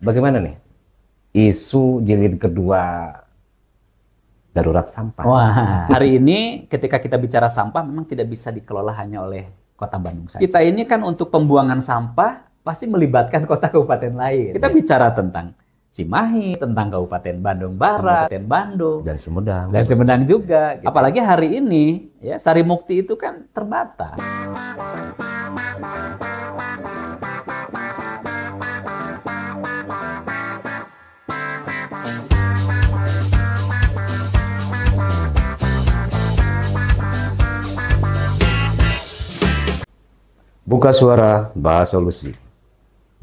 bagaimana nih isu jilid kedua darurat sampah? Wah, hari ini ketika kita bicara sampah memang tidak bisa dikelola hanya oleh Kota Bandung saja. Kita ini kan untuk pembuangan sampah pasti melibatkan kota kabupaten lain. Kita bicara tentang Cimahi, tentang Kabupaten Bandung Barat, Kabupaten Bandung, Dan Sumedang. dan Sumedang juga. Gitu. Apalagi hari ini, ya Sarimukti itu kan terbatas. Buka suara, bahas solusi.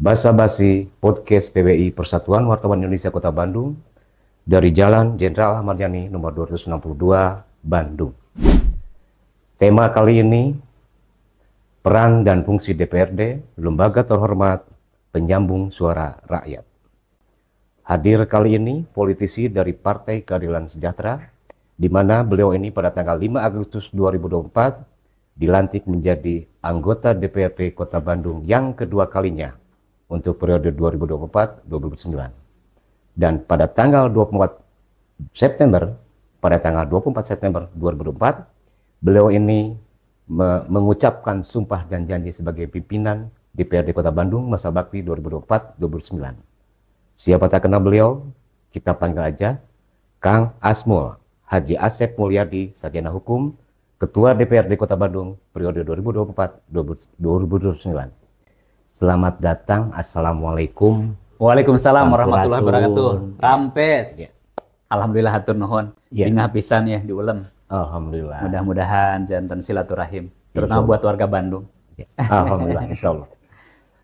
Basa-basi podcast PWI Persatuan Wartawan Indonesia Kota Bandung dari Jalan Jenderal Ahmad Yani nomor 262 Bandung. Tema kali ini, peran dan fungsi DPRD, lembaga terhormat penyambung suara rakyat. Hadir kali ini politisi dari Partai Keadilan Sejahtera, di mana beliau ini pada tanggal 5 Agustus 2024 dilantik menjadi anggota DPRD Kota Bandung yang kedua kalinya untuk periode 2024-2029. Dan pada tanggal 24 September 2024, beliau ini mengucapkan sumpah dan janji sebagai pimpinan DPRD Kota Bandung masa bakti 2024-2029. Siapa tak kenal beliau, kita panggil aja Kang Asmul Haji Asep Mulyadi, Sarjana Hukum, Ketua DPRD Kota Bandung periode 2024-2029. Selamat datang. Assalamualaikum. Waalaikumsalam warahmatullahi wabarakatuh. Rampes. Ya. Alhamdulillah hatur nuhun. Ya. Tinggal pisan ya diulem. Alhamdulillah. Mudah-mudahan jantan silaturahim, terutama buat warga Bandung. Ya. Alhamdulillah, insya Allah.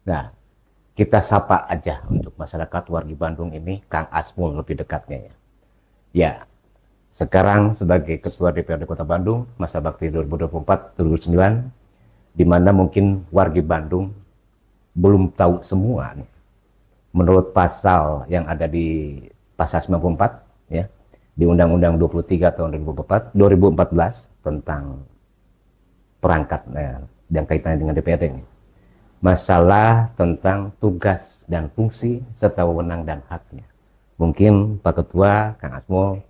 Nah, kita sapa aja untuk masyarakat warga Bandung ini, Kang Asmul lebih dekatnya ya. Ya, sekarang sebagai Ketua DPRD Kota Bandung masa bakti 2024-2029, di mana mungkin warga Bandung belum tahu semua nih. Menurut pasal yang ada di pasal 94 ya, di Undang-Undang 23 tahun 2014 tentang perangkat yang kaitannya dengan DPRD ini. Masalah tentang tugas dan fungsi serta wewenang dan haknya. Mungkin Pak Ketua, Kang Asmul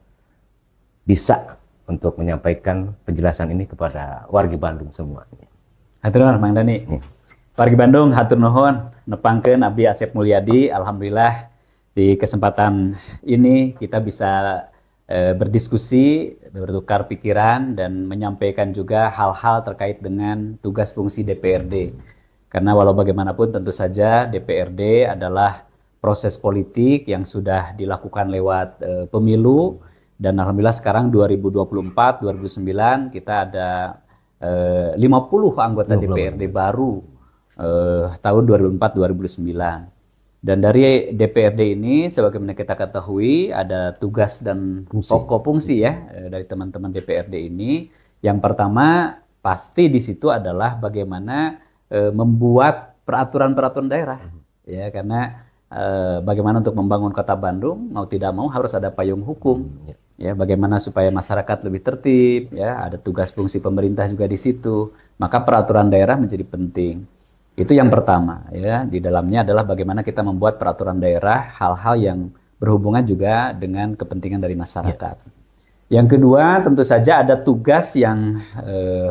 bisa untuk menyampaikan penjelasan ini kepada warga Bandung semuanya. Hatur nuhun Mang Dani. Warga Bandung hatur nuhun nepangkeun Abdi Asep Mulyadi. Alhamdulillah di kesempatan ini kita bisa berdiskusi, bertukar pikiran dan menyampaikan juga hal-hal terkait dengan tugas fungsi DPRD. Karena walau bagaimanapun tentu saja DPRD adalah proses politik yang sudah dilakukan lewat pemilu, dan alhamdulillah sekarang 2024-2029 kita ada 50 anggota DPRD baru tahun 2004-2009. Dan dari DPRD ini sebagaimana kita ketahui ada tugas dan pokok fungsi ya dari teman-teman DPRD ini. Yang pertama pasti di situ adalah bagaimana membuat peraturan-peraturan daerah ya, karena bagaimana untuk membangun Kota Bandung mau tidak mau harus ada payung hukum ya, bagaimana supaya masyarakat lebih tertib ya, ada tugas fungsi pemerintah juga di situ, maka peraturan daerah menjadi penting. Itu yang pertama ya, di dalamnya adalah bagaimana kita membuat peraturan daerah hal-hal yang berhubungan juga dengan kepentingan dari masyarakat. Yang kedua tentu saja ada tugas yang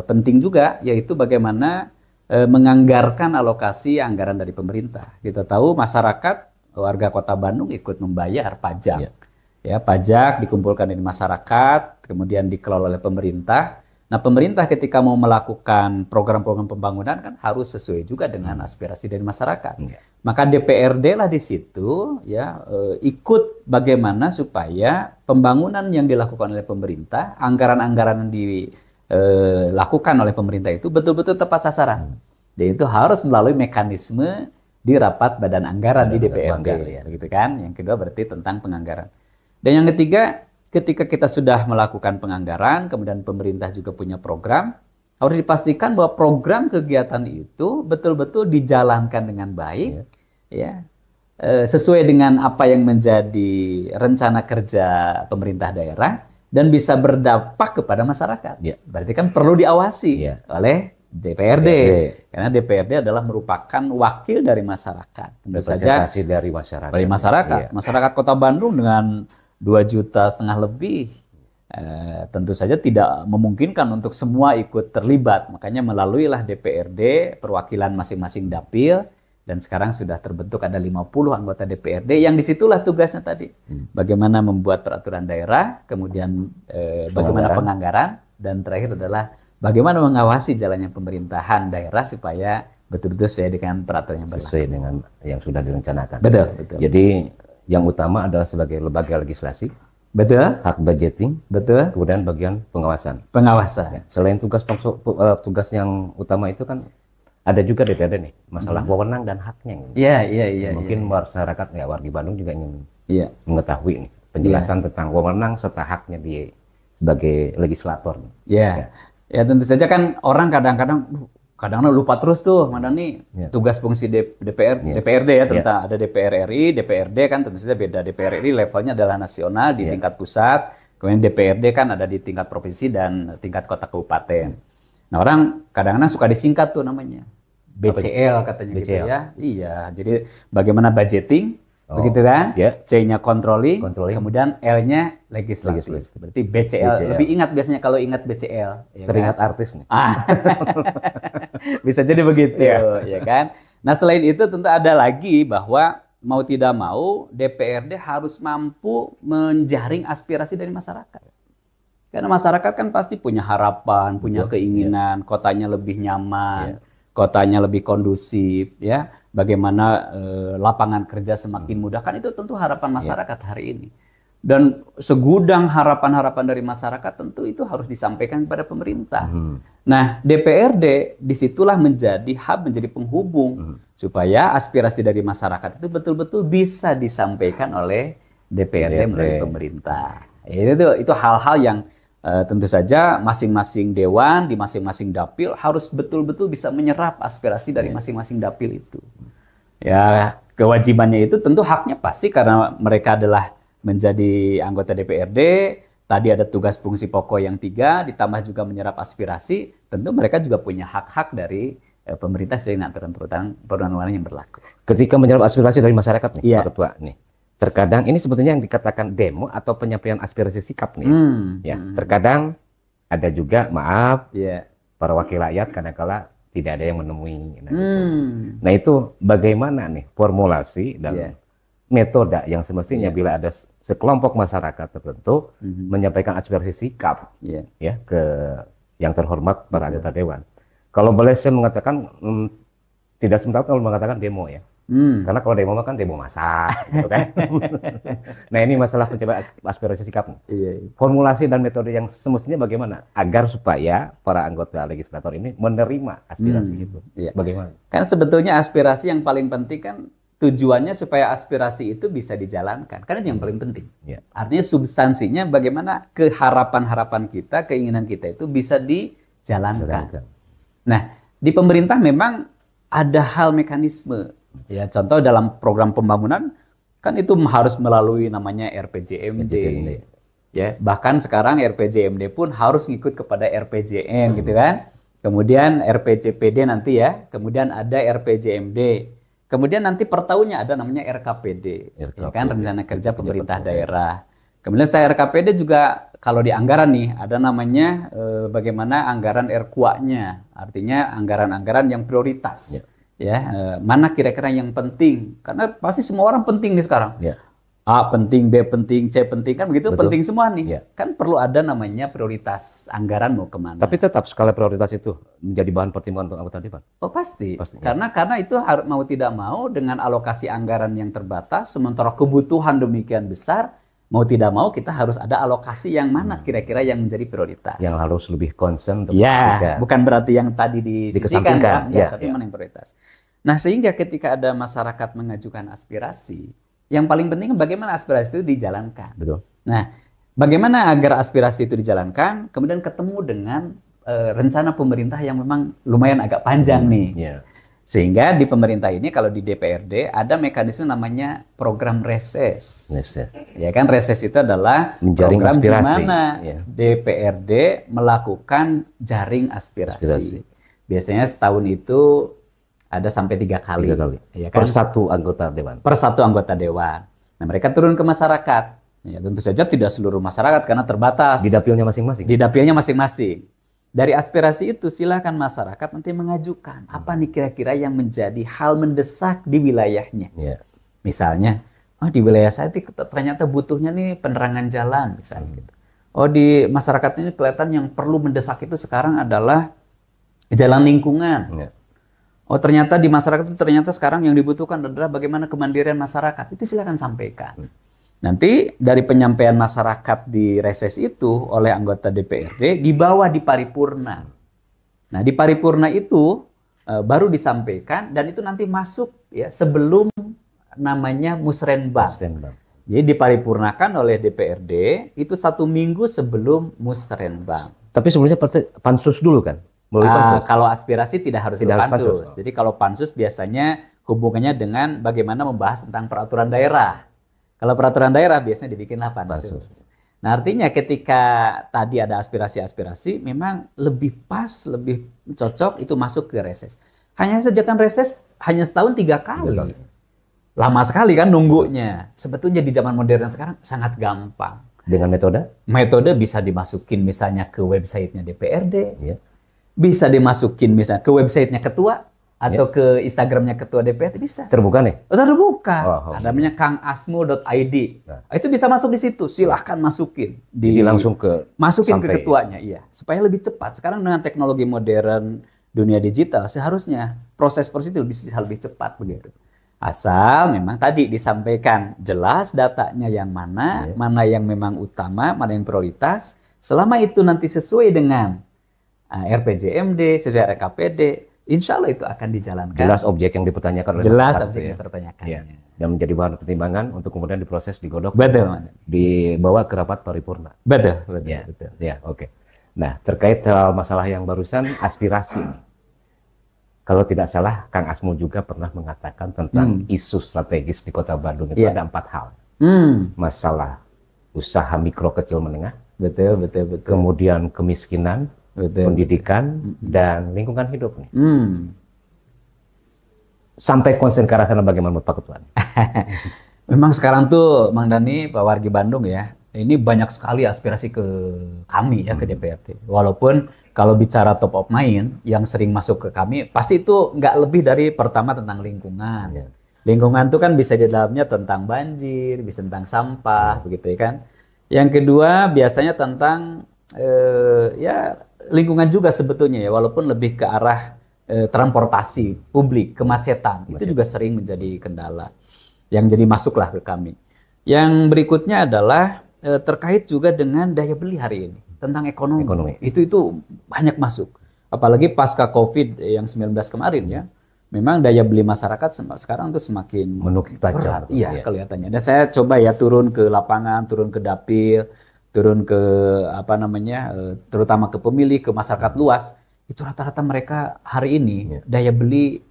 penting juga, yaitu bagaimana menganggarkan alokasi anggaran dari pemerintah. Kita tahu masyarakat, warga Kota Bandung ikut membayar pajak. Ya, pajak dikumpulkan dari masyarakat, kemudian dikelola oleh pemerintah. Nah, pemerintah ketika mau melakukan program-program pembangunan kan harus sesuai juga dengan aspirasi dari masyarakat. Maka DPRD lah di situ ya ikut bagaimana supaya pembangunan yang dilakukan oleh pemerintah, anggaran-anggaran yang dilakukan oleh pemerintah itu betul-betul tepat sasaran. Dan itu harus melalui mekanisme di rapat badan anggaran di DPRD, ya, gitu kan? Yang kedua berarti tentang penganggaran. Dan yang ketiga, ketika kita sudah melakukan penganggaran, kemudian pemerintah juga punya program, harus dipastikan bahwa program kegiatan itu betul-betul dijalankan dengan baik, ya, sesuai dengan apa yang menjadi rencana kerja pemerintah daerah dan bisa berdampak kepada masyarakat. Berarti kan perlu diawasi oleh DPRD. Karena DPRD adalah merupakan wakil dari masyarakat. Tentu saja dari masyarakat. Dari masyarakat. Iya. Masyarakat Kota Bandung dengan 2,5 juta lebih tentu saja tidak memungkinkan untuk semua ikut terlibat. Makanya melaluilah DPRD, perwakilan masing-masing dapil, dan sekarang sudah terbentuk ada 50 anggota DPRD yang disitulah tugasnya tadi. Bagaimana membuat peraturan daerah, kemudian bagaimana penganggaran, dan terakhir adalah bagaimana mengawasi jalannya pemerintahan daerah supaya betul-betul sesuai dengan peraturan yang berlaku. Sesuai dengan yang sudah direncanakan. Betul, betul. Jadi yang utama adalah sebagai lembaga legislasi, betul, hak budgeting, betul, kemudian bagian pengawasan. Pengawasan. Selain tugas yang utama itu kan ada juga DPRD nih, masalah wewenang dan haknya. Iya. Mungkin masyarakat ya warga Bandung juga ingin mengetahui nih penjelasan tentang wewenang serta haknya dia sebagai legislator. Ya, tentu saja kan orang kadang-kadang lupa terus tuh mana nih tugas fungsi DPRD ya, tentang ada DPR RI, DPRD kan tentu saja beda. DPR RI levelnya adalah nasional di tingkat pusat, kemudian DPRD kan ada di tingkat provinsi dan tingkat kota kabupaten. Nah, orang kadang-kadang suka disingkat tuh namanya BCL katanya gitu ya. Iya, jadi bagaimana budgeting, begitu kan? C-nya controlling, kemudian L-nya legislatif. Berarti BCL. Lebih ingat biasanya kalau ingat BCL. Ya teringat kan? artis nih. Bisa jadi begitu, ya kan? Nah, selain itu tentu ada lagi bahwa mau tidak mau DPRD harus mampu menjaring aspirasi dari masyarakat. Karena masyarakat kan pasti punya harapan, punya keinginan, kotanya lebih nyaman, kotanya lebih kondusif, ya. Bagaimana lapangan kerja semakin mudah, kan itu tentu harapan masyarakat hari ini. Dan segudang harapan-harapan dari masyarakat tentu itu harus disampaikan kepada pemerintah. Nah, DPRD disitulah menjadi hub, menjadi penghubung supaya aspirasi dari masyarakat itu betul-betul bisa disampaikan oleh DPRD melalui pemerintah. Itu hal-hal yang tentu saja masing-masing dewan di masing-masing dapil harus betul-betul bisa menyerap aspirasi dari masing-masing dapil itu. Ya, kewajibannya itu tentu haknya pasti karena mereka adalah menjadi anggota DPRD, tadi ada tugas fungsi pokok yang 3, ditambah juga menyerap aspirasi, tentu mereka juga punya hak-hak dari pemerintah sesuai dengan aturan-aturan yang berlaku. Ketika menyerap aspirasi dari masyarakat nih, Pak Ketua nih. Terkadang ini sebetulnya yang dikatakan demo atau penyampaian aspirasi sikap nih. Terkadang ada juga para wakil rakyat kadang-kala tidak ada yang menemui. Nah itu bagaimana nih formulasi dan metode yang semestinya bila ada sekelompok masyarakat tertentu menyampaikan aspirasi sikap ke yang terhormat para anggota dewan. Kalau boleh saya mengatakan tidak sementara kalau mengatakan demo ya. Karena kalau demo kan demo massa gitu kan. Nah, ini masalah pencapaian aspirasi sikap. Formulasi dan metode yang semestinya bagaimana agar supaya para anggota legislator ini menerima aspirasi itu. Bagaimana? Kan sebetulnya aspirasi yang paling penting kan tujuannya supaya aspirasi itu bisa dijalankan. Karena itu yang paling penting. Artinya substansinya bagaimana keharapan-harapan kita, keinginan kita itu bisa dijalankan. Nah, di pemerintah memang ada hal mekanisme. Ya, contoh dalam program pembangunan kan itu harus melalui namanya RPJMD. Ya, bahkan sekarang RPJMD pun harus ngikut kepada RPJM gitu kan. Kemudian RPJPD nanti ya, kemudian ada RPJMD. Kemudian nanti per tahunnya ada namanya RKPD. Ya kan, rencana kerja pemerintah daerah. Kemudian setelah RKPD juga kalau di anggaran nih ada namanya bagaimana anggaran RKUA-nya. Artinya anggaran-anggaran yang prioritas. Mana kira-kira yang penting? Karena pasti semua orang penting nih sekarang. A penting, B penting, C penting, kan begitu. Betul. Penting semua nih. Kan perlu ada namanya prioritas anggaran mau kemana. Tapi tetap skala prioritas itu menjadi bahan pertimbangan untuk anggota dewan. Oh pasti. Karena itu mau tidak mau dengan alokasi anggaran yang terbatas, sementara kebutuhan demikian besar, mau tidak mau kita harus ada alokasi yang mana kira-kira yang menjadi prioritas. Yang harus lebih concern. Bukan berarti yang tadi disisihkan, tapi mana yang prioritas. Nah, sehingga ketika ada masyarakat mengajukan aspirasi, yang paling penting bagaimana aspirasi itu dijalankan. Betul. Nah, bagaimana agar aspirasi itu dijalankan, kemudian ketemu dengan rencana pemerintah yang memang lumayan agak panjang nih. Sehingga di pemerintah ini kalau di DPRD ada mekanisme namanya program reses. Ya kan, reses itu adalah menjaring program aspirasi. di mana DPRD melakukan jaring aspirasi. Biasanya setahun itu ada sampai 3 kali. 3 kali. Ya kan? Per satu anggota dewan. Per satu anggota dewan. Nah, mereka turun ke masyarakat. Ya, tentu saja tidak seluruh masyarakat karena terbatas. Di dapilnya masing-masing. Di dapilnya masing-masing. Dari aspirasi itu silakan masyarakat nanti mengajukan apa nih kira-kira yang menjadi hal mendesak di wilayahnya. Ya. Misalnya, oh di wilayah saya ternyata butuhnya nih penerangan jalan misalnya gitu. Oh di masyarakat ini kelihatan yang perlu mendesak itu sekarang adalah jalan lingkungan. Ya. Oh ternyata di masyarakat itu ternyata sekarang yang dibutuhkan adalah bagaimana kemandirian masyarakat. Itu silakan sampaikan. Nanti dari penyampaian masyarakat di reses itu oleh anggota DPRD dibawa di paripurna. Nah di paripurna itu baru disampaikan dan itu nanti masuk ya sebelum namanya musrenbang. Jadi diparipurnakan oleh DPRD itu 1 minggu sebelum musrenbang. Tapi sebelumnya pansus dulu kan? Kalau aspirasi tidak harus pansus. Jadi kalau pansus biasanya hubungannya dengan bagaimana membahas tentang peraturan daerah. Kalau peraturan daerah biasanya dibikinlah pansus. Nah artinya ketika tadi ada aspirasi-aspirasi, memang lebih pas, lebih cocok itu masuk ke reses. Hanya saja kan reses hanya setahun 3 kali. Lama sekali kan nunggunya. Sebetulnya di zaman modern sekarang sangat gampang. Dengan metode? Metode bisa dimasukin misalnya ke websitenya DPRD. Ya. Bisa dimasukin misalnya ke websitenya ketua. Atau ke Instagramnya ketua DPRD bisa. Terbuka nih? Oh, terbuka. Ada namanya kangasmu.id. Nah, itu bisa masuk di situ. Silahkan masukin. Jadi langsung ke masukin ke ketuanya, iya. Supaya lebih cepat. Sekarang dengan teknologi modern dunia digital, seharusnya proses itu bisa lebih cepat begitu. Asal memang tadi disampaikan jelas datanya yang mana, mana yang memang utama, mana yang prioritas. Selama itu nanti sesuai dengan RPJMD, sesuai RKPD. Insya Allah itu akan dijalankan. Jelas objek yang dipertanyakan. Jelas objek yang dipertanyakan. Ya. Dan menjadi bahan pertimbangan untuk kemudian diproses, digodok. Betul. Dibawa ke rapat paripurna. Betul. Ya, betul. Ya, oke. Nah, terkait soal masalah yang barusan, aspirasi. Kalau tidak salah, Kang Asmu juga pernah mengatakan tentang isu strategis di Kota Bandung itu ada 4 hal. Masalah usaha mikro kecil menengah. Betul. Kemudian kemiskinan. Betul. Pendidikan dan lingkungan hidup nih. Sampai konsen ke arah sana bagaimana Pak Ketua? Memang sekarang tuh Mang Dani, Pak Wargi Bandung ya, ini banyak sekali aspirasi ke kami ya ke DPRD. Walaupun kalau bicara top of mind yang sering masuk ke kami, pasti itu nggak lebih dari pertama tentang lingkungan. Lingkungan itu kan bisa di dalamnya tentang banjir, bisa tentang sampah, begitu ya kan. Yang kedua biasanya tentang ya lingkungan juga sebetulnya ya, walaupun lebih ke arah transportasi publik, kemacetan, itu juga sering menjadi kendala yang jadi masuklah ke kami. Yang berikutnya adalah terkait juga dengan daya beli hari ini, tentang ekonomi. Itu banyak masuk, apalagi pasca COVID yang 19 kemarin ya, memang daya beli masyarakat sekarang tuh semakin menukik tajam. Iya, kelihatannya. Dan saya coba ya turun ke lapangan, turun ke dapil, turun ke terutama ke pemilih, ke masyarakat luas, itu rata-rata mereka hari ini daya beli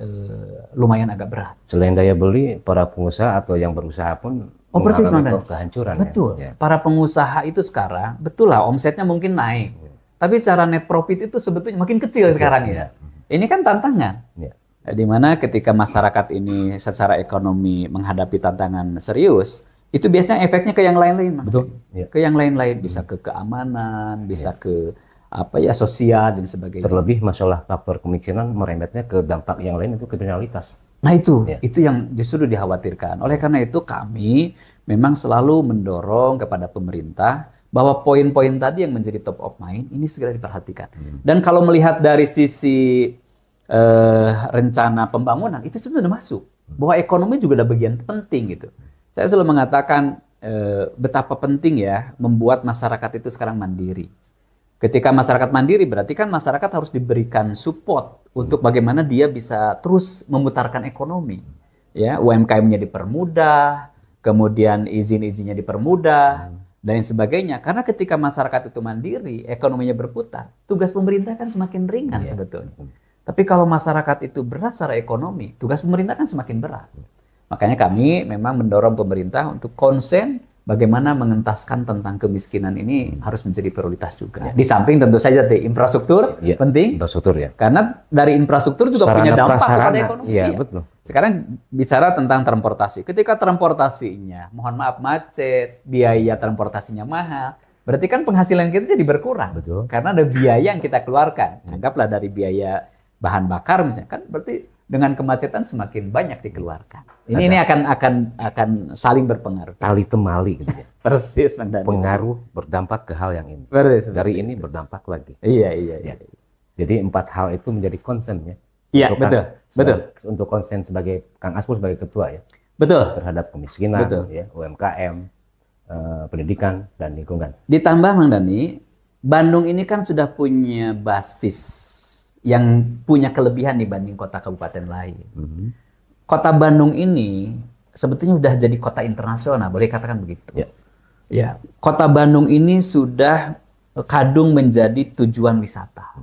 lumayan agak berat. Selain daya beli, para pengusaha atau yang berusaha pun persis kehancuran. Betul. Ya. Para pengusaha itu sekarang betul lah omsetnya mungkin naik, tapi secara net profit itu sebetulnya makin kecil sekarang ya. Ini kan tantangan. Di mana ketika masyarakat ini secara ekonomi menghadapi tantangan serius, itu biasanya efeknya ke yang lain-lain. Betul. Ke yang lain-lain, bisa ke keamanan, bisa ke sosial dan sebagainya. Terlebih masalah faktor kemiskinan merembetnya ke dampak yang lain, itu kriminalitas. Nah itu yang justru dikhawatirkan. Oleh karena itu kami memang selalu mendorong kepada pemerintah bahwa poin-poin tadi yang menjadi top of mind ini segera diperhatikan. Dan kalau melihat dari sisi rencana pembangunan itu sudah masuk, bahwa ekonomi juga ada bagian penting gitu. Saya selalu mengatakan betapa penting ya membuat masyarakat itu sekarang mandiri. Ketika masyarakat mandiri berarti kan masyarakat harus diberikan support untuk bagaimana dia bisa terus memutarkan ekonomi. Ya, UMKM-nya dipermudah, kemudian izin-izinnya dipermudah dan sebagainya. Karena ketika masyarakat itu mandiri, ekonominya berputar, tugas pemerintah kan semakin ringan sebetulnya. Tapi kalau masyarakat itu berat secara ekonomi, tugas pemerintah kan semakin berat. Makanya kami memang mendorong pemerintah untuk konsen bagaimana mengentaskan tentang kemiskinan ini harus menjadi prioritas juga. Di samping tentu saja infrastruktur penting. Infrastruktur ya. Karena dari infrastruktur juga punya dampak kepada ekonomi. Iya, betul. Sekarang bicara tentang transportasi. Ketika transportasinya, mohon maaf macet, biaya transportasinya mahal, berarti kan penghasilan kita jadi berkurang. Betul. Karena ada biaya yang kita keluarkan. Anggaplah dari biaya bahan bakar misalnya, kan berarti dengan kemacetan semakin banyak dikeluarkan. Ini akan saling berpengaruh. Tali temali gitu ya. Persis, Bang Dhani. Pengaruh berdampak ke hal yang ini. Persis. Dari ini berdampak lagi. Iya. Jadi 4 hal itu menjadi concern ya. Iya, betul. Untuk concern sebagai Kang Asmul sebagai ketua ya. Betul. Terhadap kemiskinan, ya, UMKM, pendidikan dan lingkungan. Ditambah Bang Dhani, Bandung ini kan sudah punya basis yang punya kelebihan dibanding kota kabupaten lain. Kota Bandung ini sebetulnya sudah jadi kota internasional, boleh katakan begitu. Ya, kota Bandung ini sudah kadung menjadi tujuan wisata.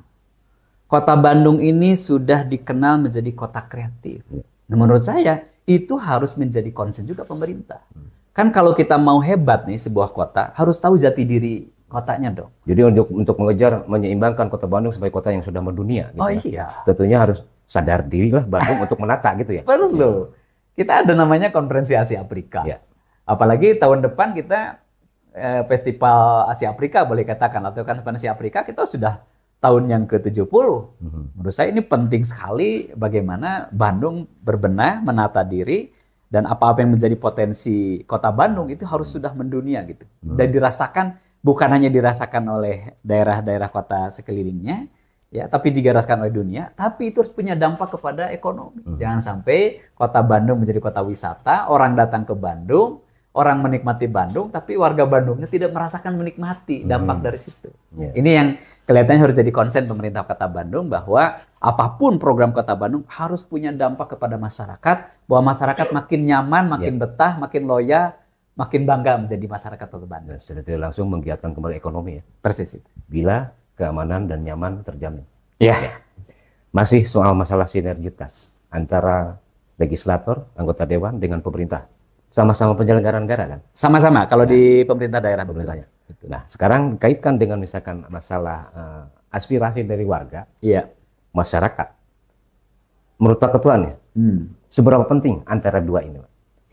Kota Bandung ini sudah dikenal menjadi kota kreatif. Nah, menurut saya itu harus menjadi concern juga pemerintah. Kan kalau kita mau hebat nih sebuah kota, harus tahu jati diri kotanya dong. Jadi untuk mengejar menyeimbangkan kota Bandung sebagai kota yang sudah mendunia. Gitu, iya. Tentunya harus sadar diri lah Bandung untuk menata gitu ya. Perlu. Kita ada namanya Konferensi Asia Afrika. Ya. Apalagi tahun depan kita Festival Asia Afrika boleh katakan, atau Konferensi Afrika kita sudah tahun yang ke-70. Menurut saya ini penting sekali bagaimana Bandung berbenah, menata diri, dan apa-apa yang menjadi potensi kota Bandung itu harus sudah mendunia gitu. Dan dirasakan, bukan hanya dirasakan oleh daerah-daerah kota sekelilingnya, ya, tapi juga dirasakan oleh dunia, tapi itu harus punya dampak kepada ekonomi. Jangan sampai kota Bandung menjadi kota wisata, orang datang ke Bandung, orang menikmati Bandung, tapi warga Bandungnya tidak merasakan menikmati dampak dari situ. Ini yang kelihatannya harus jadi konsen pemerintah kota Bandung, bahwa apapun program kota Bandung harus punya dampak kepada masyarakat, bahwa masyarakat makin nyaman, makin betah, makin loyal, makin bangga menjadi masyarakat kota Bandung. Secara tidak langsung menggiatkan kembali ekonomi ya. Persis itu. Bila keamanan dan nyaman terjamin. Ya. Masih soal masalah sinergitas antara legislator, anggota dewan dengan pemerintah. Sama-sama penyelenggara negara kan? Sama-sama kalau di pemerintah daerah. Pemerintahnya. Nah, sekarang kaitkan dengan misalkan masalah aspirasi dari warga, masyarakat. Menurut Pak Ketua nih, seberapa penting antara dua ini?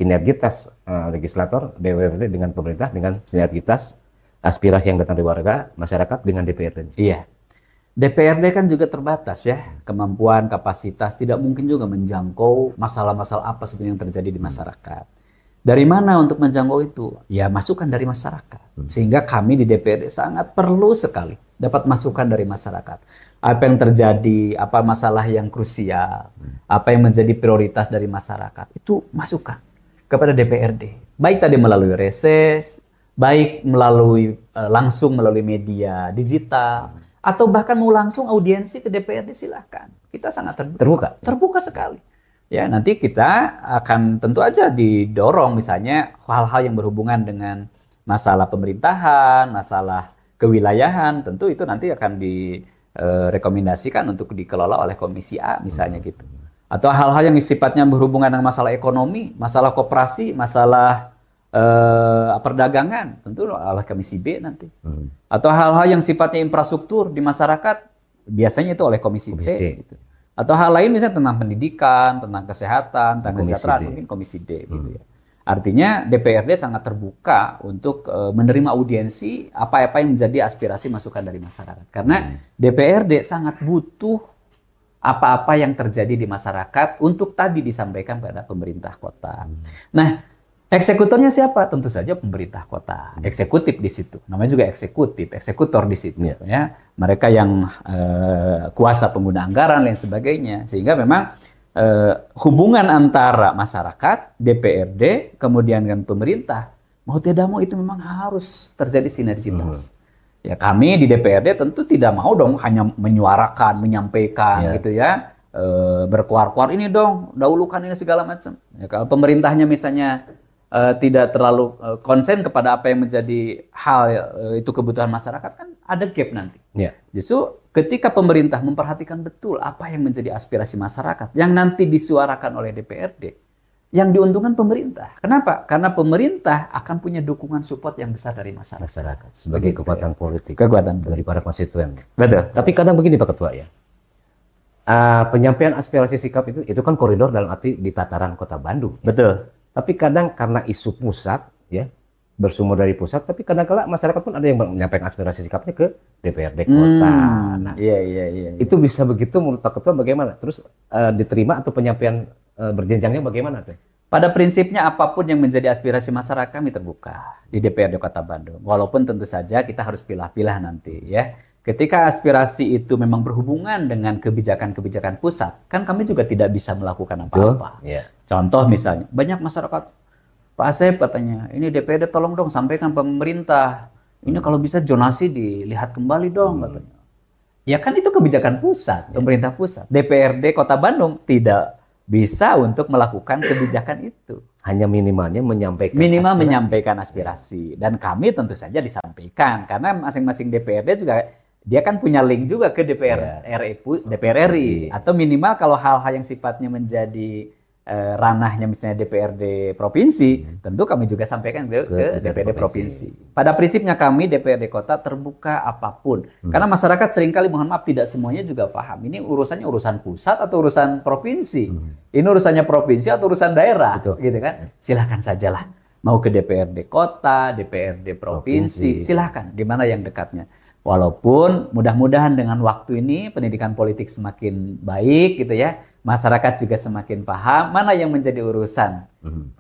Sinergitas legislator, DPRD dengan pemerintah, dengan sinergitas aspirasi yang datang dari warga, masyarakat dengan DPRD. Iya. DPRD kan juga terbatas ya, kemampuan, kapasitas, tidak mungkin juga menjangkau masalah-masalah apa sebenarnya yang terjadi di masyarakat. Dari mana untuk menjangkau itu? Ya masukan dari masyarakat. Sehingga kami di DPRD sangat perlu sekali dapat masukan dari masyarakat. Apa yang terjadi, apa masalah yang krusial, apa yang menjadi prioritas dari masyarakat, itu masukan kepada DPRD. Baik tadi melalui reses, baik melalui langsung melalui media digital, atau bahkan mau langsung audiensi ke DPRD, silahkan. Kita sangat terbuka. Terbuka sekali. Ya, nanti kita akan tentu aja didorong misalnya hal-hal yang berhubungan dengan masalah pemerintahan, masalah kewilayahan, tentu itu nanti akan direkomendasikan untuk dikelola oleh Komisi A misalnya gitu. Atau hal-hal yang sifatnya berhubungan dengan masalah ekonomi, masalah koperasi, masalah perdagangan, tentu oleh Komisi B nanti. Atau hal-hal yang sifatnya infrastruktur di masyarakat, biasanya itu oleh Komisi C. Gitu. Atau hal lain misalnya tentang pendidikan, tentang kesehatan, tentang kesejahteraan, mungkin Komisi D. Gitu ya. Artinya DPRD sangat terbuka untuk menerima audiensi apa-apa yang menjadi aspirasi masukan dari masyarakat. Karena DPRD sangat butuh apa-apa yang terjadi di masyarakat untuk tadi disampaikan pada pemerintah kota. Nah, eksekutornya siapa? Tentu saja pemerintah kota. Eksekutif di situ. Namanya juga eksekutif, eksekutor di situ. Ya. Mereka yang kuasa pengguna anggaran dan sebagainya. Sehingga memang hubungan antara masyarakat, DPRD, kemudian dengan pemerintah, mau tidak mau itu memang harus terjadi sinergitas. Ya, kami di DPRD tentu tidak mau dong hanya menyuarakan, menyampaikan gitu ya, berkuar-kuar ini dong, dahulukan ini segala macam. Ya, kalau pemerintahnya misalnya tidak terlalu konsen kepada apa yang menjadi hal itu kebutuhan masyarakat, kan ada gap nanti. Justru ketika pemerintah memperhatikan betul apa yang menjadi aspirasi masyarakat yang nanti disuarakan oleh DPRD, yang diuntungkan pemerintah. Kenapa? Karena pemerintah akan punya dukungan support yang besar dari masyarakat. Masyarakat sebagai kekuatan politik. Kekuatan dari para konstituen. Betul. Tapi kadang begini Pak Ketua ya. Penyampaian aspirasi sikap itu kan koridor dalam arti di tataran Kota Bandung. Betul. Tapi kadang karena isu pusat ya, bersumber dari pusat, tapi kadang-kala masyarakat pun ada yang menyampaikan aspirasi sikapnya ke DPRD kota. Nah, iya. Itu bisa begitu menurut Pak Ketua bagaimana? Terus diterima atau penyampaian berjenjangnya bagaimana tuh? Pada prinsipnya apapun yang menjadi aspirasi masyarakat kami terbuka di DPRD Kota Bandung. Walaupun tentu saja kita harus pilah-pilah nanti ya. Ketika aspirasi itu memang berhubungan dengan kebijakan-kebijakan pusat, kan kami juga tidak bisa melakukan apa-apa. Yeah. Contoh misalnya, banyak masyarakat, Pak Asep katanya, ini DPRD tolong dong sampaikan pemerintah, ini kalau bisa zonasi dilihat kembali dong katanya. Ya kan itu kebijakan pusat, pemerintah pusat. DPRD Kota Bandung tidak bisa untuk melakukan kebijakan itu. Hanya minimalnya menyampaikan menyampaikan aspirasi. Dan kami tentu saja disampaikan, karena masing-masing DPRD juga dia kan punya link juga ke DPR RI, atau minimal kalau hal-hal yang sifatnya menjadi ranahnya misalnya DPRD provinsi, tentu kami juga sampaikan ke DPRD provinsi. Pada prinsipnya kami DPRD kota terbuka apapun, karena masyarakat seringkali mohon maaf tidak semuanya juga paham. Ini urusannya urusan pusat atau urusan provinsi, ini urusannya provinsi atau urusan daerah, gitu kan? Silahkan sajalah mau ke DPRD kota, DPRD provinsi, silahkan di mana yang dekatnya. Walaupun mudah-mudahan dengan waktu ini pendidikan politik semakin baik gitu ya, masyarakat juga semakin paham mana yang menjadi urusan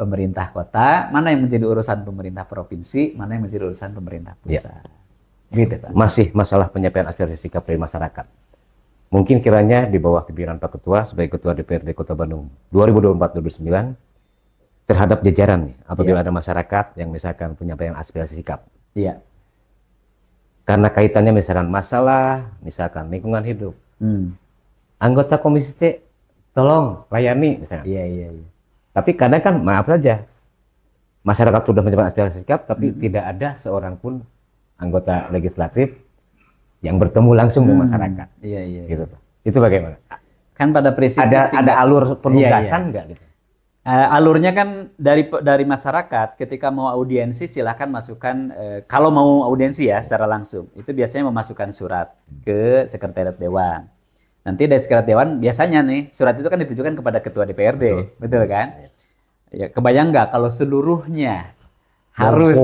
pemerintah kota, mana yang menjadi urusan pemerintah provinsi, mana yang menjadi urusan pemerintah pusat. Gitu, Pak. Masih masalah penyampaian aspirasi sikap dari masyarakat. Mungkin kiranya di bawah pimpinan Pak Ketua sebagai Ketua DPRD Kota Bandung 2024-2029 terhadap jajaran nih, apabila ada masyarakat yang misalkan penyampaian aspirasi sikap. Iya. Karena kaitannya misalkan masalah, misalkan lingkungan hidup. Anggota komisi C, tolong layani misalnya. Iya. Tapi kadang kan maaf saja, masyarakat sudah menyampaikan aspirasi sikap, tapi tidak ada seorang pun anggota legislatif yang bertemu langsung dengan masyarakat. Iya. Gitu. Itu bagaimana? Kan pada prinsipnya ada alur penugasan nggak gitu? Alurnya kan dari masyarakat ketika mau audiensi silahkan masukkan kalau mau audiensi ya secara langsung itu biasanya memasukkan surat ke sekretariat dewan. Nanti dari sekretariat dewan biasanya nih surat itu kan ditujukan kepada ketua DPRD, betul kan? Ya kebayang nggak kalau seluruhnya harus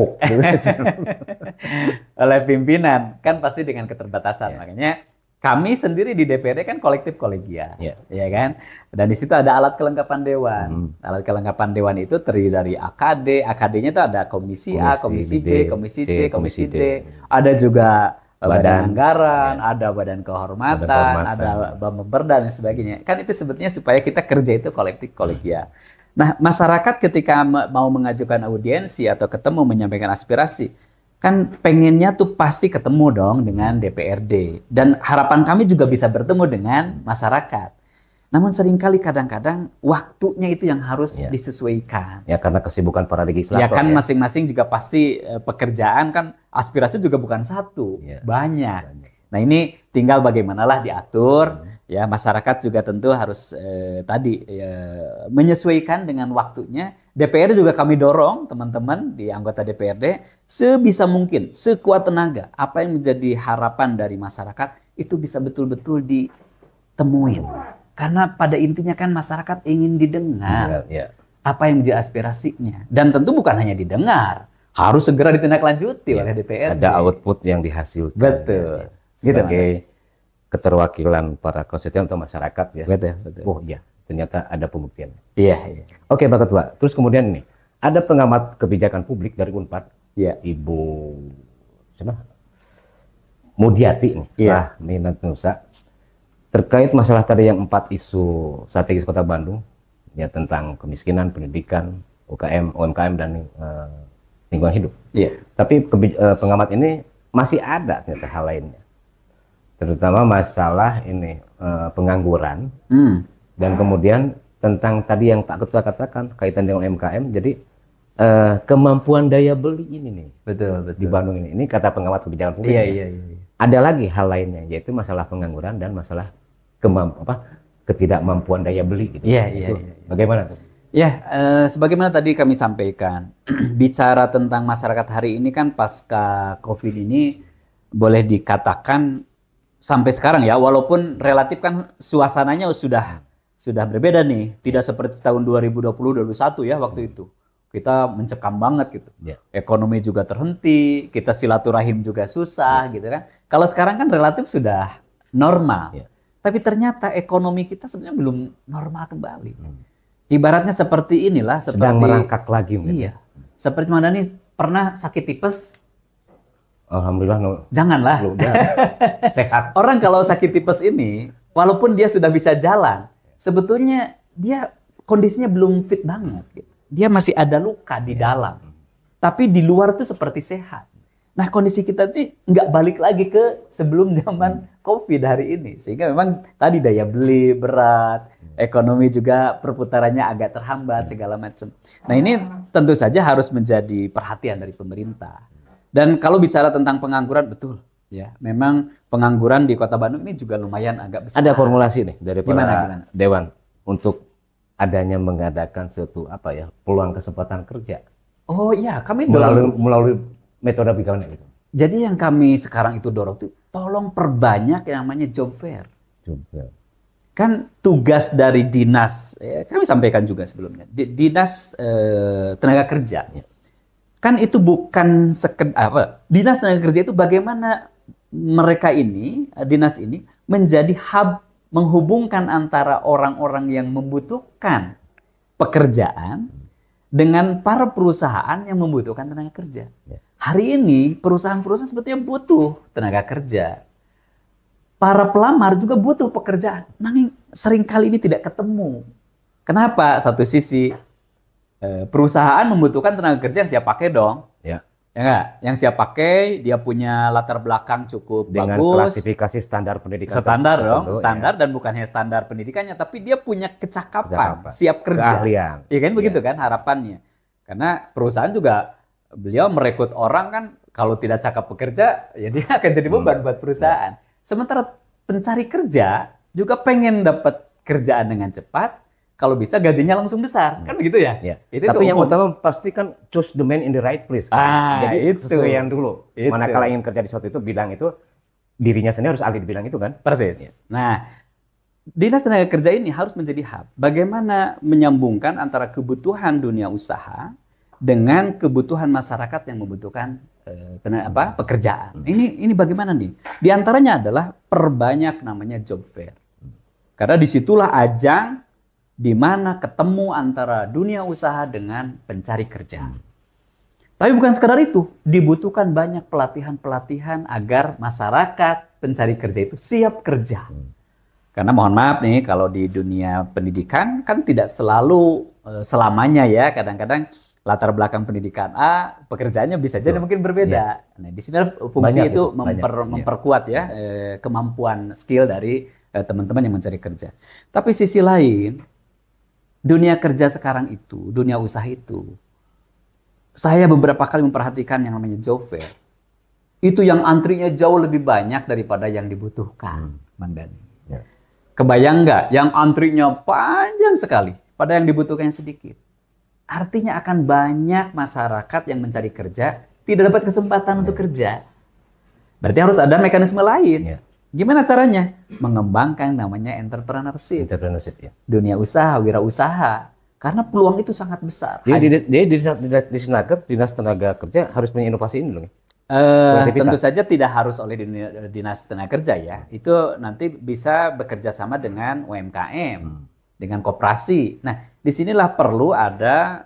oleh pimpinan, kan pasti dengan keterbatasan. Makanya kami sendiri di DPRD kan kolektif kolegial, ya kan? Dan di situ ada alat kelengkapan dewan. Alat kelengkapan dewan itu terdiri dari AKD. AKD-nya itu ada komisi A, komisi B, komisi C, komisi D. Ada juga badan anggaran, ada badan kehormatan, ada Bamperda dan sebagainya. Kan itu sebetulnya supaya kita kerja itu kolektif kolegial. Nah, masyarakat ketika mau mengajukan audiensi atau ketemu menyampaikan aspirasi, kan pengennya tuh pasti ketemu dong dengan DPRD. Dan harapan kami juga bisa bertemu dengan masyarakat. Namun seringkali kadang-kadang waktunya itu yang harus disesuaikan. Ya karena kesibukan para legislator. Ya kan masing-masing juga pasti pekerjaan kan aspirasi juga bukan satu, banyak. Nah ini tinggal bagaimanalah diatur. Ya masyarakat juga tentu harus menyesuaikan dengan waktunya. DPRD juga kami dorong teman-teman di anggota DPRD sebisa mungkin, sekuat tenaga apa yang menjadi harapan dari masyarakat itu bisa betul-betul ditemuin. Karena pada intinya kan masyarakat ingin didengar apa yang menjadi aspirasinya. Dan tentu bukan hanya didengar, harus segera ditindaklanjuti oleh DPRD. Ada output yang dihasilkan. Betul. Sebagai keterwakilan para konstituen atau masyarakat ya. Betul. Oh iya, ternyata ada pembuktian. Iya. Oke Pak Ketua, terus kemudian ini ada pengamat kebijakan publik dari Unpad, Ibu Mudyati nih, Minat Nusa, terkait masalah tadi yang 4 isu strategis Kota Bandung, ya tentang kemiskinan, pendidikan, UMKM dan lingkungan hidup. Tapi pengamat ini masih ada ternyata hal lainnya. Terutama masalah ini pengangguran dan kemudian tentang tadi yang Pak Ketua katakan kaitan dengan UMKM, jadi kemampuan daya beli ini nih betul. Di Bandung ini kata pengamat kebijakan publik. Ada lagi hal lainnya yaitu masalah pengangguran dan masalah ketidakmampuan daya beli gitu. Bagaimana tuh? Ya, sebagaimana tadi kami sampaikan, bicara tentang masyarakat hari ini kan pasca COVID ini boleh dikatakan sampai sekarang ya, walaupun relatif kan suasananya sudah berbeda nih, tidak seperti tahun 2020-2021 ya waktu itu. Kita mencekam banget gitu. Ya. Ekonomi juga terhenti, kita silaturahim juga susah gitu kan. Kalau sekarang kan relatif sudah normal. Ya. Tapi ternyata ekonomi kita sebenarnya belum normal kembali. Ibaratnya seperti inilah, Sedang merangkak lagi mungkin. Iya. Seperti Mas Dhani pernah sakit tipes? Alhamdulillah Janganlah. sehat. Orang kalau sakit tipes ini, walaupun dia sudah bisa jalan, sebetulnya dia kondisinya belum fit banget. Gitu. Dia masih ada luka di dalam. Tapi di luar itu seperti sehat. Nah kondisi kita ini nggak balik lagi ke sebelum zaman COVID hari ini. Sehingga memang tadi daya beli berat, ekonomi juga perputarannya agak terhambat segala macam. Nah ini tentu saja harus menjadi perhatian dari pemerintah. Dan kalau bicara tentang pengangguran, betul. Ya, memang pengangguran di Kota Bandung ini juga lumayan agak besar. Ada formulasi nih dari para Gimana? dewan untuk adanya mengadakan suatu peluang kesempatan kerja. Oh iya, kami melalui metode bagaimana gitu. Jadi yang kami sekarang itu dorong tuh tolong perbanyak yang namanya job fair. Job fair. Kan tugas dari dinas, kami sampaikan juga sebelumnya, dinas tenaga kerja. Kan itu bukan sekedar dinas tenaga kerja itu bagaimana mereka ini, dinas ini menjadi hub menghubungkan antara orang-orang yang membutuhkan pekerjaan dengan para perusahaan yang membutuhkan tenaga kerja. Hari ini perusahaan-perusahaan sebetulnya butuh tenaga kerja. Para pelamar juga butuh pekerjaan. Namun seringkali ini tidak ketemu. Kenapa? Satu sisi perusahaan membutuhkan tenaga kerja yang siap pakai dong. Ya enggak? Yang siap pakai, dia punya latar belakang cukup dengan bagus. klasifikasi standar pendidikan. Standar dong, standar dan bukan hanya standar pendidikannya, tapi dia punya kecakapan, siap kerja. Keahlian. Iya kan begitu kan harapannya. Karena perusahaan juga beliau merekrut orang kan kalau tidak cakap pekerja, ya dia akan jadi beban buat perusahaan. Sementara pencari kerja juga pengen dapat kerjaan dengan cepat, kalau bisa gajinya langsung besar, kan begitu ya? Tapi yang utama pasti kan choose the man in the right place. Kan? Jadi itu sesuaian dulu. Manakala ingin kerja di suatu itu, bilang itu dirinya sendiri harus ahli di bidang itu kan? Persis. Nah, dinas tenaga kerja ini harus menjadi hub. Bagaimana menyambungkan antara kebutuhan dunia usaha dengan kebutuhan masyarakat yang membutuhkan pekerjaan. Ini bagaimana nih? Di antaranya adalah perbanyak namanya job fair. Karena disitulah ajang di mana ketemu antara dunia usaha dengan pencari kerja. Tapi bukan sekedar itu, dibutuhkan banyak pelatihan-pelatihan agar masyarakat pencari kerja itu siap kerja. Karena mohon maaf nih, kalau di dunia pendidikan kan tidak selalu selamanya ya, kadang-kadang latar belakang pendidikan A, pekerjaannya bisa jadi mungkin berbeda. Nah, di sini fungsi itu memperkuat ya kemampuan skill dari teman-teman yang mencari kerja. Tapi sisi lain, dunia kerja sekarang itu, dunia usaha itu, saya beberapa kali memperhatikan yang namanya job fair. Itu yang antrinya jauh lebih banyak daripada yang dibutuhkan, Mandani. Kebayang nggak? Yang antrinya panjang sekali, pada yang dibutuhkan sedikit. Artinya akan banyak masyarakat yang mencari kerja, tidak dapat kesempatan untuk kerja. Berarti harus ada mekanisme lain. Gimana caranya? Mengembangkan namanya entrepreneurship. Ya. Dunia usaha, wirausaha. Karena peluang itu sangat besar. Jadi di Senaker, Dinas Tenaga Kerja harus punya inovasi ini dong. Tentu saja tidak harus oleh Dinas Tenaga Kerja ya. Itu nanti bisa bekerja sama dengan UMKM, dengan koperasi. Nah, disinilah perlu ada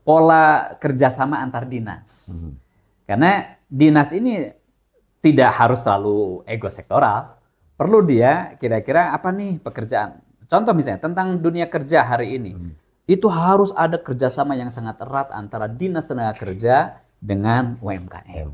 pola kerjasama antar dinas. Karena dinas ini tidak harus selalu ego sektoral. Perlu dia kira-kira apa nih pekerjaan. Contoh misalnya tentang dunia kerja hari ini. Itu harus ada kerjasama yang sangat erat antara Dinas Tenaga Kerja dengan UMKM.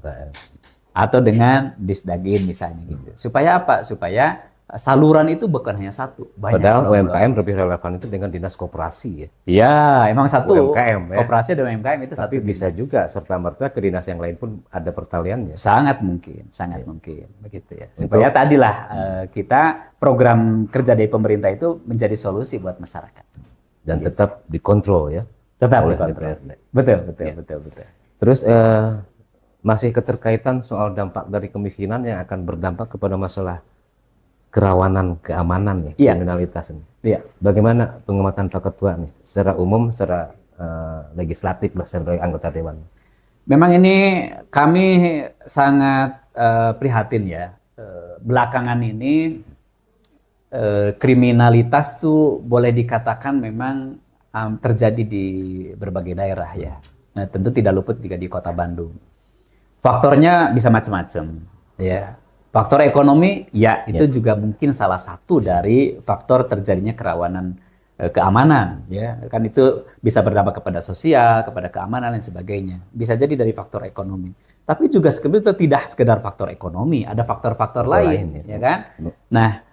Atau dengan Disdagin misalnya gitu. Supaya apa? Supaya saluran itu bukan hanya satu. Padahal UMKM lebih relevan itu dengan dinas koperasi ya. Iya, emang satu. UMKM ya. Koperasi dan UMKM itu tapi satu. Bisa juga serta-merta ke dinas yang lain pun ada pertaliannya. Sangat mungkin begitu ya. Supaya tadilah kita program kerja dari pemerintah itu menjadi solusi buat masyarakat. dan tetap dikontrol ya Tetap oleh dikontrol. DPRD. Betul. Ya. Terus masih keterkaitan soal dampak dari kemiskinan yang akan berdampak kepada masalah kerawanan keamanan nih, Iya. kriminalitas ini. Iya. Bagaimana pengamatan Pak Ketua nih, secara umum, secara legislatif lah sebagai anggota dewan? Memang ini kami sangat prihatin ya. Belakangan ini kriminalitas tuh boleh dikatakan memang terjadi di berbagai daerah ya. Nah, tentu tidak luput juga di Kota Bandung. Faktornya bisa macam-macam ya. Faktor ekonomi ya itu juga mungkin salah satu dari faktor terjadinya kerawanan keamanan ya. Kan itu bisa berdampak kepada sosial, kepada keamanan dan sebagainya. Bisa jadi dari faktor ekonomi. Tapi juga sebenarnya tidak sekedar faktor ekonomi, ada faktor-faktor lain ya kan. Nah,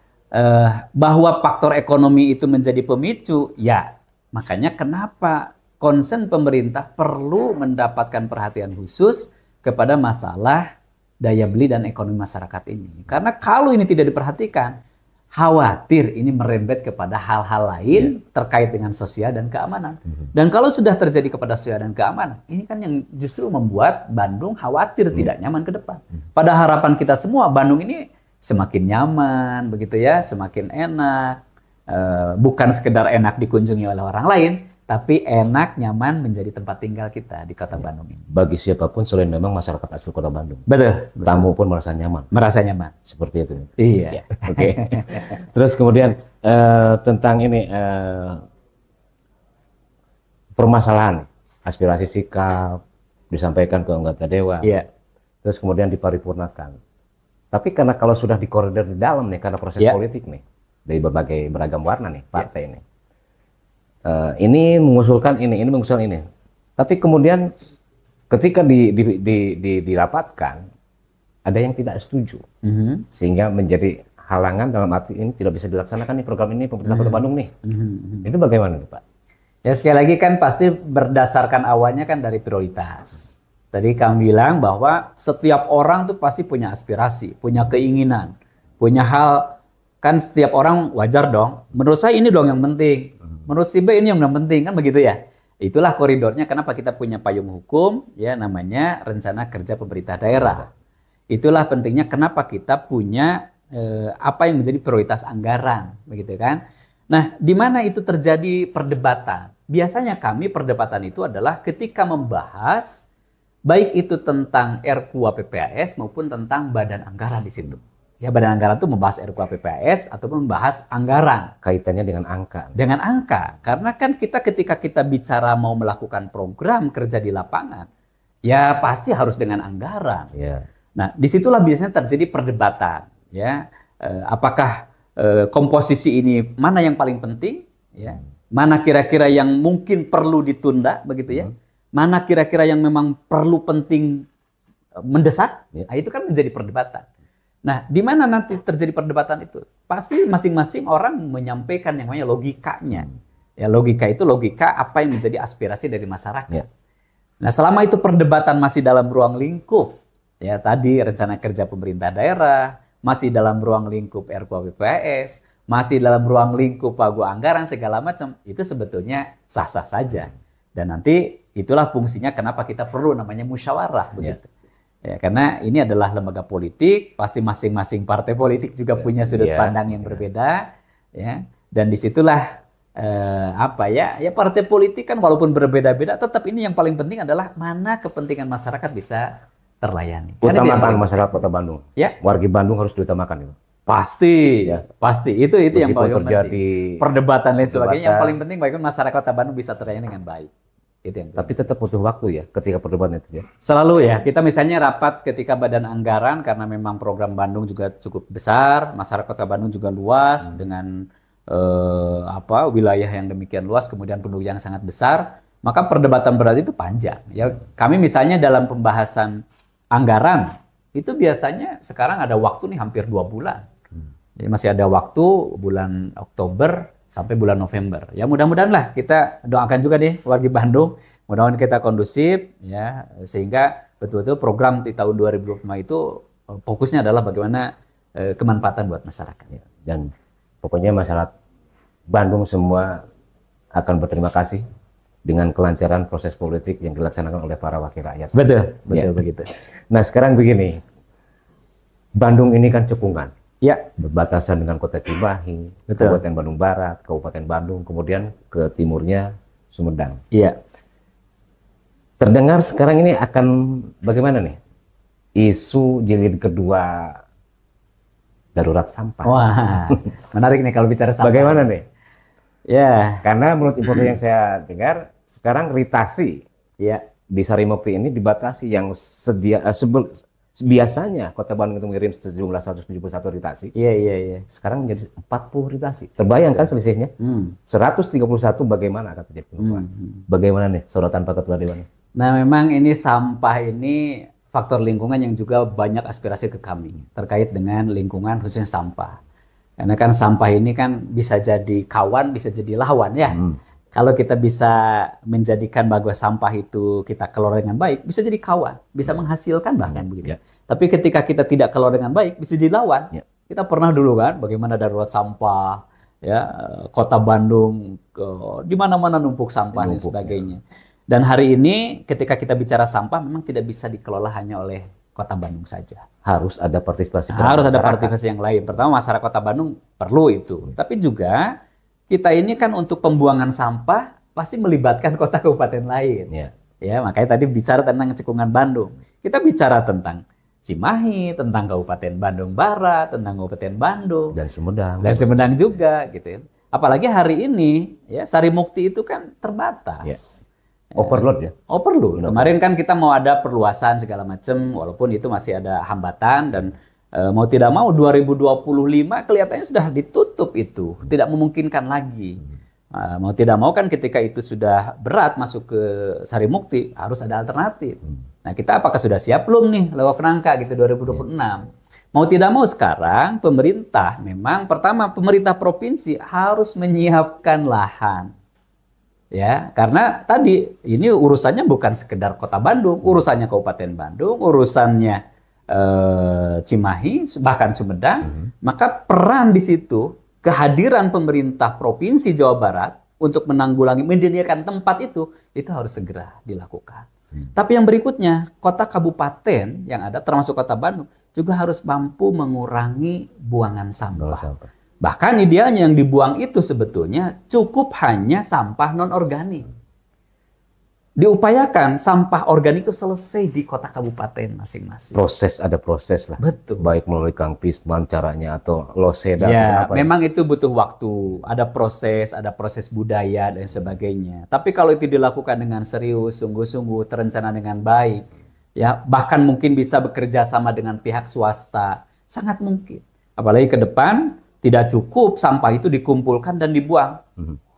bahwa faktor ekonomi itu menjadi pemicu, ya makanya kenapa concern pemerintah perlu mendapatkan perhatian khusus kepada masalah daya beli dan ekonomi masyarakat ini. Karena kalau ini tidak diperhatikan, khawatir ini merembet kepada hal-hal lain terkait dengan sosial dan keamanan. Dan kalau sudah terjadi kepada sosial dan keamanan, ini kan yang justru membuat Bandung khawatir tidak nyaman ke depan. Pada harapan kita semua, Bandung ini semakin nyaman, begitu ya, semakin enak, bukan sekedar enak dikunjungi oleh orang lain, tapi enak, nyaman menjadi tempat tinggal kita di Kota Bandung ini. Bagi siapapun selain memang masyarakat asli Kota Bandung. Betul. Tamu pun merasa nyaman. Merasa nyaman. Seperti itu. Iya. Oke. Terus kemudian tentang ini permasalahan aspirasi sikap disampaikan ke anggota dewan. Iya. Terus kemudian diparipurnakan. Tapi karena kalau sudah dikoridor di dalam nih, karena proses politik nih, dari berbagai beragam warna nih, partai ini. Ini mengusulkan ini mengusulkan ini. Tapi kemudian ketika dirapatkan, ada yang tidak setuju. Sehingga menjadi halangan dalam arti ini tidak bisa dilaksanakan nih program ini pemerintah Kota Bandung nih. Itu bagaimana nih Pak? Ya sekali lagi kan pasti berdasarkan awalnya kan dari prioritas. Tadi kami bilang bahwa setiap orang tuh pasti punya aspirasi, punya keinginan, punya hal, kan setiap orang wajar dong. Menurut saya ini dong yang penting. Menurut si B ini yang penting, kan begitu ya. Itulah koridornya kenapa kita punya payung hukum, ya namanya Rencana Kerja Pemerintah Daerah. Itulah pentingnya kenapa kita punya apa yang menjadi prioritas anggaran, begitu kan. Nah, di mana itu terjadi perdebatan? Biasanya kami perdebatan itu adalah ketika membahas baik itu tentang RKUHP-PPAS maupun tentang badan anggaran di situ. Ya, badan anggaran itu membahas RKUHP-PPAS ataupun membahas anggaran. Kaitannya dengan angka. Dengan angka. Karena kan ketika kita bicara mau melakukan program kerja di lapangan, ya pasti harus dengan anggaran. Yeah. Nah, disitulah biasanya terjadi perdebatan. Ya, apakah komposisi ini mana yang paling penting? Ya, mana kira-kira yang mungkin perlu ditunda, begitu ya? Mana kira-kira yang memang perlu penting mendesak? Nah, itu kan menjadi perdebatan. Nah, di mana nanti terjadi perdebatan itu? Pasti masing-masing orang menyampaikan yang namanya logikanya. Ya, logika itu logika apa yang menjadi aspirasi dari masyarakat. Ya. Nah, selama itu perdebatan masih dalam ruang lingkup, ya tadi rencana kerja pemerintah daerah, masih dalam ruang lingkup RKUHP-PPAS, masih dalam ruang lingkup pagu anggaran segala macam, itu sebetulnya sah-sah saja. Dan nanti itulah fungsinya kenapa kita perlu namanya musyawarah begitu. Ya, karena ini adalah lembaga politik, pasti masing-masing partai politik juga punya sudut pandang yang berbeda, ya. Dan disitulah ya partai politik kan walaupun berbeda-beda, tetap ini yang paling penting adalah mana kepentingan masyarakat bisa terlayani. Utamakan masyarakat Kota Bandung. Ya, warga Bandung harus diutamakan itu. Pasti, ya. Pasti. Itu yang paling terjadi penting. Perdebatan lain sebagainya, yang paling penting bagaimana masyarakat Kota Bandung bisa terlayani dengan baik. Itu yang tapi tetap butuh waktu ya ketika perdebatan itu ya. Selalu ya, kita misalnya rapat ketika badan anggaran karena memang program Bandung juga cukup besar, masyarakat Kota Bandung juga luas dengan wilayah yang demikian luas, kemudian penduduk yang sangat besar, maka perdebatan berarti itu panjang. Ya, kami misalnya dalam pembahasan anggaran itu biasanya sekarang ada waktu nih hampir 2 bulan. Jadi masih ada waktu bulan Oktober sampai bulan November. Ya mudah-mudahan lah kita doakan juga deh warga Bandung, mudah-mudahan kita kondusif ya sehingga betul-betul program di tahun 2025 itu fokusnya adalah bagaimana kemanfaatan buat masyarakat. Dan pokoknya masyarakat Bandung semua akan berterima kasih dengan kelancaran proses politik yang dilaksanakan oleh para wakil rakyat. Betul, betul Ya. begitu. Nah sekarang begini, Bandung ini kan cekungan, Ya, berbatasan dengan kota Cimahi, Betul. Kabupaten Bandung Barat, Kabupaten Bandung, kemudian ke timurnya Sumedang. iya. Terdengar sekarang ini akan bagaimana nih? Isu jilid kedua darurat sampah. Wah, menarik nih kalau bicara sampah. Bagaimana nih? Ya, Karena menurut informasi yang saya dengar, sekarang ritasi ya, di Sarimukti ini dibatasi yang biasanya Kota Bandung itu mengirim sejumlah 171 ritasi, iya, iya, iya. sekarang menjadi 40 ritasi. Terbayangkan selisihnya? 131 bagaimana akan terjadi penurunan? Bagaimana nih sorotan Pak Ketua Dewan? Nah, memang ini sampah ini faktor lingkungan yang juga banyak aspirasi ke kami terkait dengan lingkungan khususnya sampah. Karena kan sampah ini kan bisa jadi kawan, bisa jadi lawan ya. Kalau kita bisa menjadikan bahwa sampah itu kita kelola dengan baik, bisa jadi kawan, bisa menghasilkan bahkan begitu. Ya. Tapi ketika kita tidak kelola dengan baik, bisa jadi lawan. Ya. Kita pernah dulu kan, bagaimana darurat sampah, ya, Kota Bandung, di mana-mana numpuk sampah dan sebagainya. Dan hari ini ketika kita bicara sampah memang tidak bisa dikelola hanya oleh Kota Bandung saja. Harus ada partisipasi. Harus ada masyarakat. partisipasi yang lain. Pertama masyarakat Kota Bandung perlu itu. Tapi juga kita ini kan untuk pembuangan sampah pasti melibatkan kota kabupaten lain. Ya. Ya, makanya tadi bicara tentang cekungan Bandung. Kita bicara tentang Cimahi, tentang Kabupaten Bandung Barat, tentang Kabupaten Bandung Dan Sumedang. dan Sumedang juga gitu ya. Apalagi hari ini ya Sarimukti itu kan terbatas. Ya. Overload ya. Overload. Kemarin kan kita mau ada perluasan segala macam, walaupun itu masih ada hambatan dan mau tidak mau 2025 kelihatannya sudah ditutup itu, tidak memungkinkan lagi. Mau tidak mau kan ketika itu sudah berat masuk ke Sarimukti harus ada alternatif. Nah kita apakah sudah siap belum nih lewat kerangka gitu 2026? Mau tidak mau sekarang pemerintah memang pertama pemerintah provinsi harus menyiapkan lahan. Ya, karena tadi ini urusannya bukan sekedar Kota Bandung, urusannya Kabupaten Bandung, urusannya Cimahi, bahkan Sumedang. Maka peran di situ, kehadiran pemerintah Provinsi Jawa Barat untuk menanggulangi, menyediakan tempat itu harus segera dilakukan. Tapi yang berikutnya, kota kabupaten yang ada, termasuk Kota Bandung, juga harus mampu mengurangi buangan sampah. Bahkan idealnya yang dibuang itu sebetulnya cukup hanya sampah non-organik. Diupayakan sampah organik itu selesai di kota kabupaten masing-masing. Ada proses lah. Betul. Baik melalui Kang Pisman caranya atau Loseda. Ya, memang itu butuh waktu. Ada proses budaya dan sebagainya. Tapi kalau itu dilakukan dengan serius, sungguh-sungguh, terencana dengan baik, ya bahkan mungkin bisa bekerja sama dengan pihak swasta, sangat mungkin. Apalagi ke depan. Tidak cukup sampah itu dikumpulkan dan dibuang.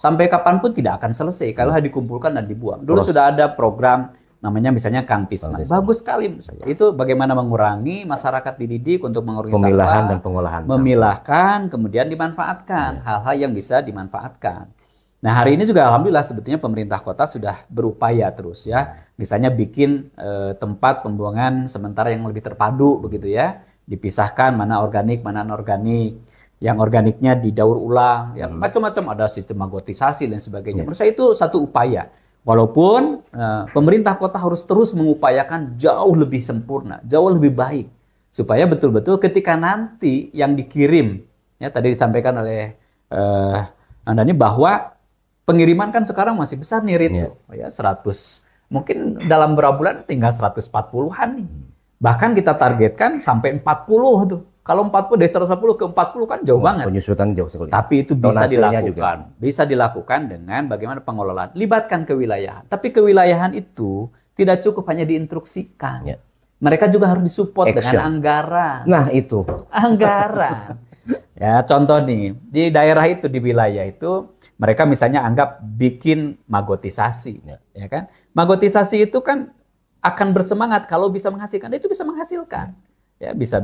Sampai kapanpun tidak akan selesai kalau dikumpulkan dan dibuang. Dulu sudah ada program namanya misalnya Kang Pisman. Bagus sekali. Itu bagaimana mengurangi masyarakat dididik untuk mengurangi pemilahan sampah. Dan pengolahan. Memilahkan, kemudian dimanfaatkan. Hal-hal yang bisa dimanfaatkan. Nah hari ini juga alhamdulillah sebetulnya pemerintah kota sudah berupaya terus ya. Misalnya bikin tempat pembuangan sementara yang lebih terpadu begitu ya. Dipisahkan mana organik, mana anorganik. Yang organiknya didaur ulang, ya macam-macam ada sistem agotisasi dan sebagainya. Menurut saya itu satu upaya. Walaupun pemerintah kota harus terus mengupayakan jauh lebih sempurna, jauh lebih baik, supaya betul-betul ketika nanti yang dikirim, ya tadi disampaikan oleh Andani bahwa pengiriman kan sekarang masih besar nih Rit, ya 100, mungkin dalam beberapa bulan tinggal 140-an nih. Bahkan kita targetkan sampai 40 tuh. Kalau 40 dari 140 ke 40 kan jauh banget. Penyusutan jauh sekali. Tapi itu bisa dilakukan. Juga. Bisa dilakukan dengan bagaimana pengelolaan. Libatkan kewilayahan. Tapi kewilayahan itu tidak cukup hanya diinstruksikan. Ya. Mereka juga harus disupport dengan anggaran. Nah itu. Anggaran. Ya contoh nih, di daerah itu, di wilayah itu, mereka misalnya anggap bikin magotisasi. Ya kan? Magotisasi itu kan akan bersemangat kalau bisa menghasilkan. Itu bisa menghasilkan. Ya bisa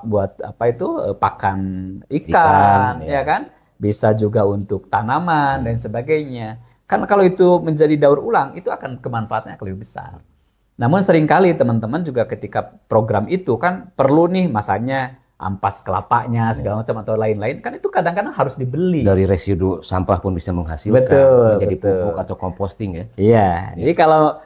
buat apa itu pakan ikan ya kan, bisa juga untuk tanaman dan sebagainya. Kan kalau itu menjadi daur ulang itu akan kemanfaatannya lebih besar. Namun seringkali teman-teman juga ketika program itu kan perlu nih masanya ampas kelapanya segala macam atau lain-lain, kan itu kadang-kadang harus dibeli. Dari residu sampah pun bisa menghasilkan menjadi pupuk atau composting ya. Iya, jadi kalau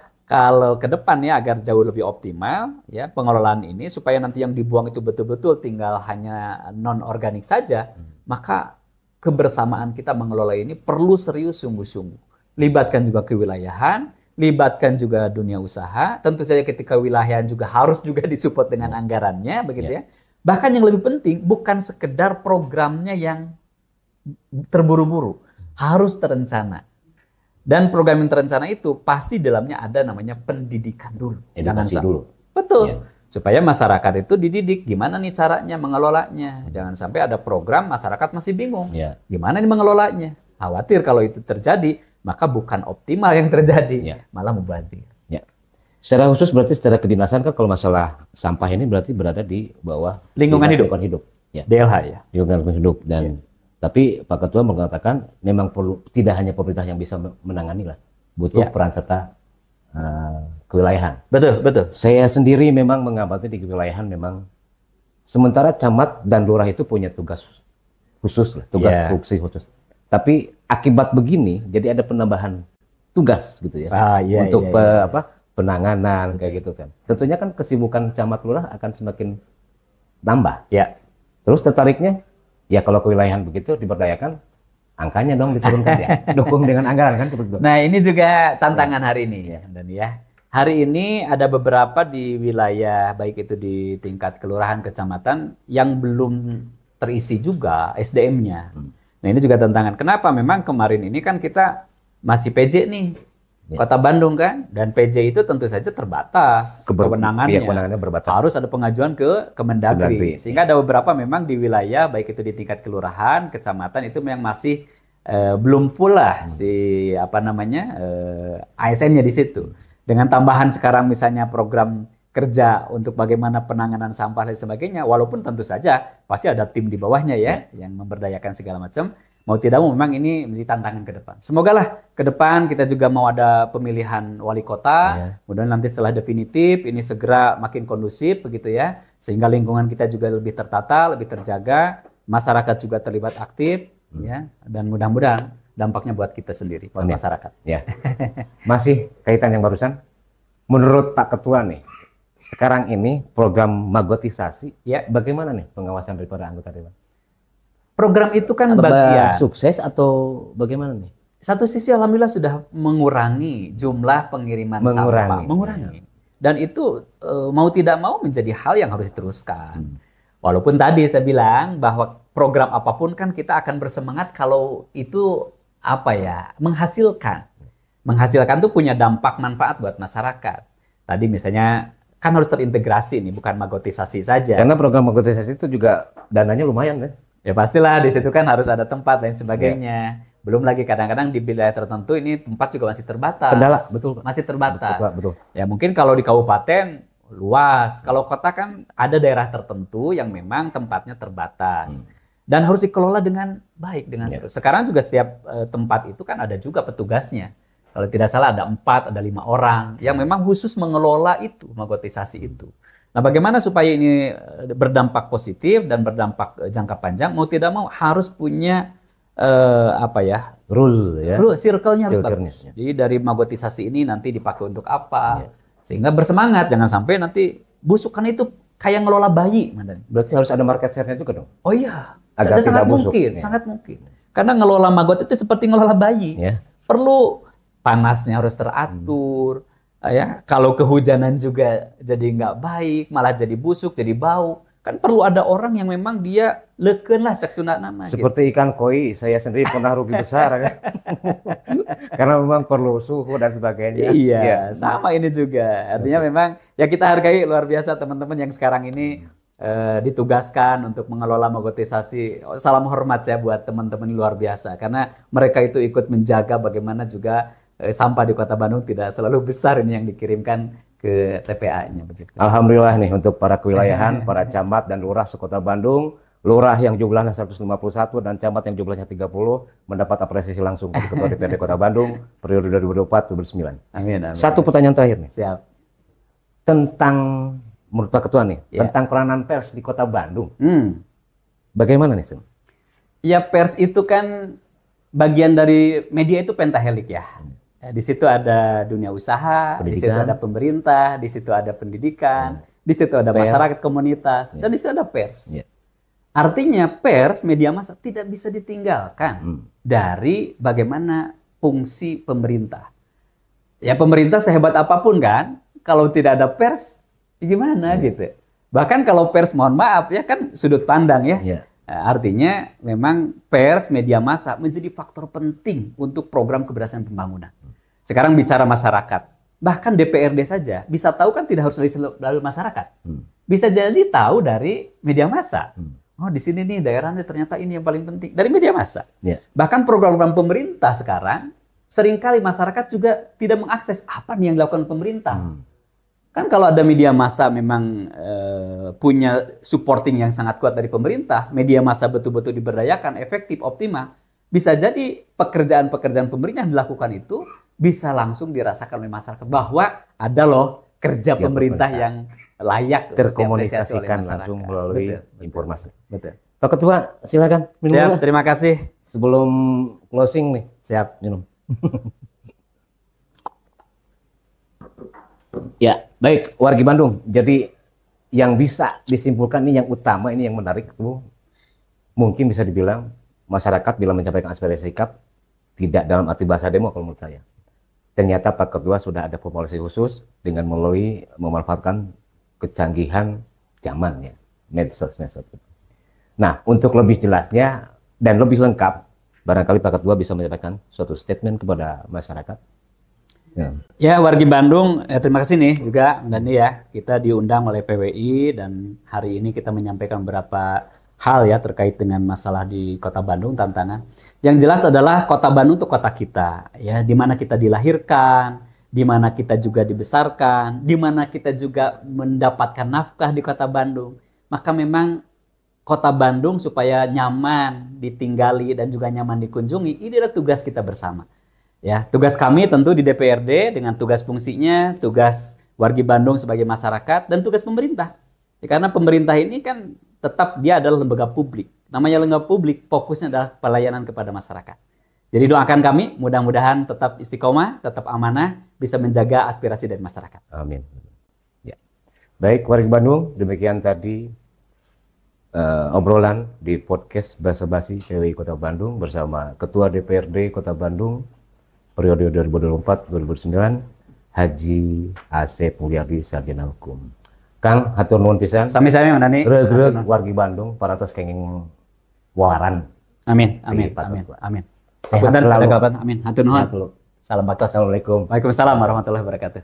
ke depan ya agar jauh lebih optimal ya pengelolaan ini supaya nanti yang dibuang itu betul-betul tinggal hanya non organik saja, maka kebersamaan kita mengelola ini perlu serius sungguh-sungguh. Libatkan juga kewilayahan, libatkan juga dunia usaha. Tentu saja ketika wilayahan juga harus juga disupport dengan anggarannya begitu ya. Bahkan yang lebih penting bukan sekedar programnya yang terburu-buru, harus terencana. Dan program yang terencana itu pasti dalamnya ada namanya pendidikan dulu. Edukasi dulu. Betul. Ya. Supaya masyarakat itu dididik gimana nih caranya mengelolanya. Jangan sampai ada program masyarakat masih bingung. Ya. Gimana nih mengelolanya? Khawatir kalau itu terjadi, maka bukan optimal yang terjadi, malah mubazir. Ya. Secara khusus berarti secara kedinasan kan kalau masalah sampah ini berarti berada di bawah lingkungan hidup. Ya. DLH ya. Lingkungan hidup dan tapi Pak Ketua mengatakan memang perlu tidak hanya pemerintah yang bisa menangani lah, butuh peran serta kewilayahan. Betul. Saya sendiri memang mengamati di kewilayahan memang sementara camat dan lurah itu punya tugas khusus lah, tugas fungsi khusus. Tapi akibat begini jadi ada penambahan tugas gitu ya untuk penanganan kayak gitu kan. Tentunya kan kesibukan camat lurah akan semakin tambah. Ya. Terus tertariknya ya kalau kewilayahan begitu diberdayakan angkanya dong diturunkan ya. Dukung dengan anggaran kan betul. Nah, ini juga tantangan hari ini ya, dan ya. Hari ini ada beberapa di wilayah baik itu di tingkat kelurahan, kecamatan yang belum terisi juga SDM-nya. Nah, ini juga tantangan. Kenapa? Memang kemarin ini kan kita masih PJ nih. Kota Bandung kan, dan PJ itu tentu saja terbatas kewenangannya. Kewenangannya berbatas. Harus ada pengajuan ke Kemendagri. Sehingga ada beberapa memang di wilayah baik itu di tingkat kelurahan, kecamatan itu yang masih belum full lah si ASN-nya di situ. Dengan tambahan sekarang misalnya program kerja untuk bagaimana penanganan sampah dan sebagainya, walaupun tentu saja pasti ada tim di bawahnya ya yang memberdayakan segala macam. Mau tidak mau memang ini menjadi tantangan ke depan. Semoga lah ke depan kita juga mau ada pemilihan wali kota. Kemudian nanti setelah definitif ini segera makin kondusif begitu ya. Sehingga lingkungan kita juga lebih tertata, lebih terjaga, masyarakat juga terlibat aktif ya, dan mudah-mudahan dampaknya buat kita sendiri, buat masyarakat. Ya. Masih kaitan yang barusan. Menurut Pak Ketua nih, sekarang ini program magotisasi bagaimana nih pengawasan daripada anggota dewan? Program itu kan bagian sukses atau bagaimana nih? Satu sisi alhamdulillah sudah mengurangi jumlah pengiriman sampah, mengurangi. Dan itu mau tidak mau menjadi hal yang harus diteruskan. Walaupun tadi saya bilang bahwa program apapun kan kita akan bersemangat kalau itu menghasilkan. Menghasilkan tuh punya dampak manfaat buat masyarakat. Tadi misalnya kan harus terintegrasi nih, bukan magotisasi saja. Karena program magotisasi itu juga dananya lumayan ya. Ya pastilah di situ kan harus ada tempat dan sebagainya. Belum lagi kadang-kadang di wilayah tertentu ini tempat juga masih terbatas. Kendala, betul. Masih terbatas. Betul. Ya mungkin kalau di kabupaten luas, kalau kota kan ada daerah tertentu yang memang tempatnya terbatas. Dan harus dikelola dengan baik, dengan serius. Sekarang juga setiap tempat itu kan ada juga petugasnya. Kalau tidak salah ada 4, ada 5 orang yang memang khusus mengelola itu, magotisasi itu. Nah, bagaimana supaya ini berdampak positif dan berdampak jangka panjang? Mau tidak mau harus punya rule ya. Rule, circle-nya harus bagus. Jadi dari magotisasi ini nanti dipakai untuk apa? Sehingga bersemangat, jangan sampai nanti busukan itu kayak ngelola bayi. Berarti harus ada market share-nya juga dong? Oh iya, agar sangat busuk, mungkin, sangat mungkin. Karena ngelola magot itu seperti ngelola bayi. Perlu panasnya harus teratur. Ya, kalau kehujanan juga jadi nggak baik, malah jadi busuk, jadi bau. Kan perlu ada orang yang memang dia leken lah cak sunat nama. Seperti ikan koi, saya sendiri pernah rugi besar kan. Karena memang perlu suhu dan sebagainya. Iya, sama ini juga. Artinya memang ya kita hargai luar biasa teman-teman yang sekarang ini ditugaskan untuk mengelola magotisasi. Salam hormat ya buat teman-teman luar biasa. Karena mereka itu ikut menjaga bagaimana juga sampah di Kota Bandung tidak selalu besar ini yang dikirimkan ke TPA-nya. Alhamdulillah nih untuk para kewilayahan, para camat dan lurah sekota Bandung, lurah yang jumlahnya 151 dan camat yang jumlahnya 30 mendapat apresiasi langsung dari Ketua DPRD Kota Bandung periode 2024-2029. Amin. Satu pertanyaan terakhir nih. Siap. Tentang menurut Pak Ketua nih, Ya. tentang peranan pers di Kota Bandung. Hmm. Bagaimana nih, Sim? Ya pers itu kan bagian dari media itu pentahelik ya. Ya, di situ ada dunia usaha, di situ Pendidikan. ada pemerintah, di situ ada pendidikan, di situ ada Pers. masyarakat komunitas, Ya. dan di situ ada pers. Ya. Artinya pers, media massa tidak bisa ditinggalkan Hmm. dari bagaimana fungsi pemerintah. Ya pemerintah sehebat apapun kan, kalau tidak ada pers, ya gimana gitu. Bahkan kalau pers, mohon maaf ya kan sudut pandang ya. Ya. Artinya memang pers, media massa menjadi faktor penting untuk program keberhasilan pembangunan. Sekarang bicara masyarakat, bahkan DPRD saja bisa tahu kan tidak harus dari masyarakat. Hmm. Bisa jadi tahu dari media massa. Hmm. Oh di sini nih daerahnya ternyata ini yang paling penting dari media massa. Ya. Bahkan program-program pemerintah sekarang seringkali masyarakat juga tidak mengakses apa nih yang dilakukan pemerintah. Hmm. Kan kalau ada media massa memang punya supporting yang sangat kuat dari pemerintah, media massa betul-betul diberdayakan, efektif, optimal, bisa jadi pekerjaan-pekerjaan pemerintah yang dilakukan itu bisa langsung dirasakan oleh masyarakat bahwa ada loh kerja Ya, pemerintah pemerintah. yang layak untuk diapresiasi oleh Terkomunikasikan masyarakat. langsung melalui Betul. informasi. Betul. Pak Ketua, silakan minum Siap, dulu. terima kasih. Sebelum closing nih, Siap. minum. Ya, baik, wargi Bandung. Jadi yang bisa disimpulkan ini yang utama, ini yang menarik itu mungkin bisa dibilang masyarakat bila menyampaikan aspirasi sikap tidak dalam arti bahasa demo kalau menurut saya. Ternyata Pak Ketua sudah ada formulasi khusus dengan melalui memanfaatkan kecanggihan zaman ya, medsos. Nah, untuk lebih jelasnya dan lebih lengkap, barangkali Pak Ketua bisa menyampaikan suatu statement kepada masyarakat. Ya. Ya, wargi Bandung, terima kasih nih juga, Dani ya. Kita diundang oleh PWI dan hari ini kita menyampaikan beberapa hal ya terkait dengan masalah di Kota Bandung, tantangan. Yang jelas adalah Kota Bandung itu kota kita, ya, di mana kita dilahirkan, di mana kita juga dibesarkan, di mana kita juga mendapatkan nafkah di Kota Bandung. Maka memang Kota Bandung supaya nyaman ditinggali dan juga nyaman dikunjungi, ini adalah tugas kita bersama. Ya, tugas kami tentu di DPRD dengan tugas fungsinya, tugas wargi Bandung sebagai masyarakat, dan tugas pemerintah. Ya, karena pemerintah ini kan tetap dia adalah lembaga publik. Namanya lembaga publik, fokusnya adalah pelayanan kepada masyarakat. Jadi doakan kami, mudah-mudahan tetap istiqomah, tetap amanah, bisa menjaga aspirasi dari masyarakat. Amin. Ya. Baik, wargi Bandung, demikian tadi obrolan di podcast Basa Basi PWI Kota Bandung bersama Ketua DPRD Kota Bandung periode 2024-2029 Haji Asep Mulyadi Sarjana Hukum. Kang hatur nuhun pisan. Sami-sami Mandani. Reug-reug wargi Bandung paratos kenging waran. Amin, amin, Pak amin, Ketua. amin. Sehat Punten, selalu. ada kapan? Amin. Hatur nuhun. Sehat selalu. Salam batos. Assalamualaikum. Waalaikumsalam warahmatullahi wabarakatuh.